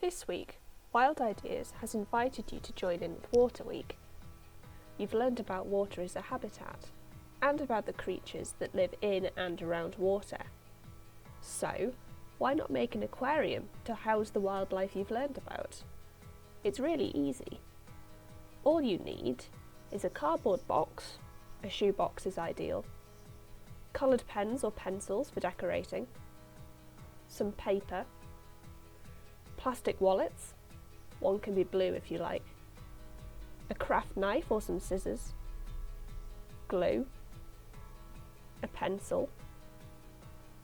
This week, Wild Ideas has invited you to join in with Water Week. You've learned about water as a habitat, and about the creatures that live in and around water. So, why not make an aquarium to house the wildlife you've learned about? It's really easy. All you need is a cardboard box, a shoebox is ideal, coloured pens or pencils for decorating, some paper, plastic wallets, one can be blue if you like, a craft knife or some scissors, glue, a pencil,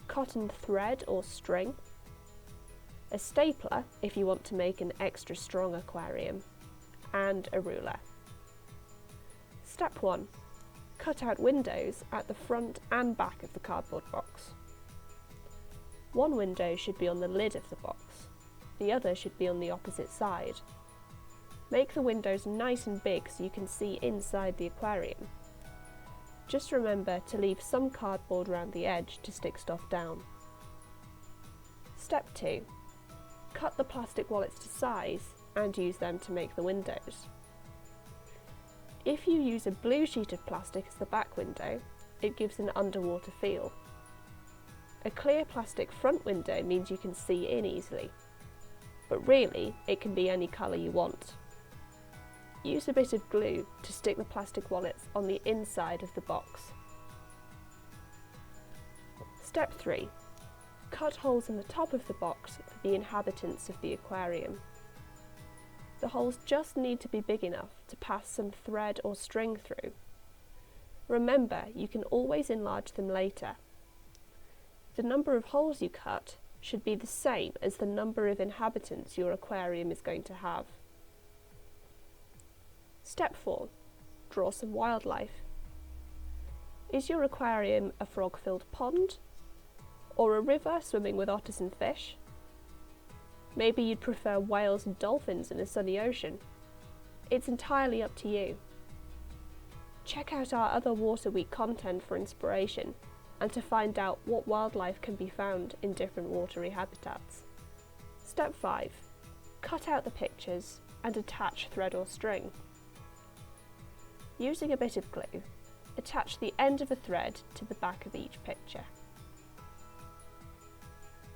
cotton thread or string, a stapler if you want to make an extra strong aquarium, and a ruler. Step 1. Cut out windows at the front and back of the cardboard box. One window should be on the lid of the box, the other should be on the opposite side. Make the windows nice and big so you can see inside the aquarium. Just remember to leave some cardboard around the edge to stick stuff down. Step 2. Cut the plastic wallets to size and use them to make the windows. If you use a blue sheet of plastic as the back window, it gives an underwater feel. A clear plastic front window means you can see in easily, but really it can be any colour you want. Use a bit of glue to stick the plastic wallets on the inside of the box. Step 3. Cut holes in the top of the box for the inhabitants of the aquarium. The holes just need to be big enough to pass some thread or string through. Remember, you can always enlarge them later. The number of holes you cut should be the same as the number of inhabitants your aquarium is going to have. Step 4. Draw some wildlife. Is your aquarium a frog-filled pond? Or a river swimming with otters and fish? Maybe you'd prefer whales and dolphins in a sunny ocean. It's entirely up to you. Check out our other Water Week content for inspiration and to find out what wildlife can be found in different watery habitats. Step 5. Cut out the pictures and attach thread or string. Using a bit of glue, attach the end of a thread to the back of each picture.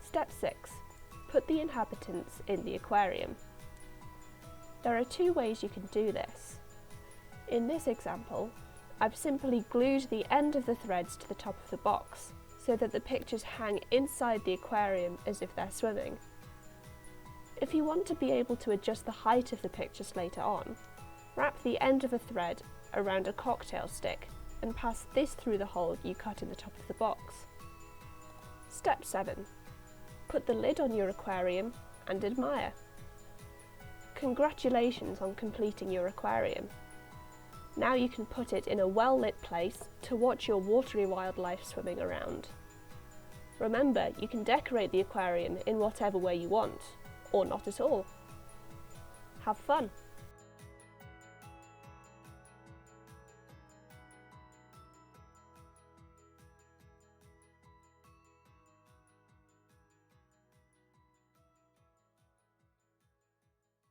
Step 6. Put the inhabitants in the aquarium. There are two ways you can do this. In this example, I've simply glued the end of the threads to the top of the box so that the pictures hang inside the aquarium as if they're swimming. If you want to be able to adjust the height of the pictures later on, wrap the end of a thread around a cocktail stick and pass this through the hole you cut in the top of the box. Step 7. Put the lid on your aquarium and admire. Congratulations on completing your aquarium. Now you can put it in a well-lit place to watch your watery wildlife swimming around. Remember, you can decorate the aquarium in whatever way you want, or not at all. Have fun!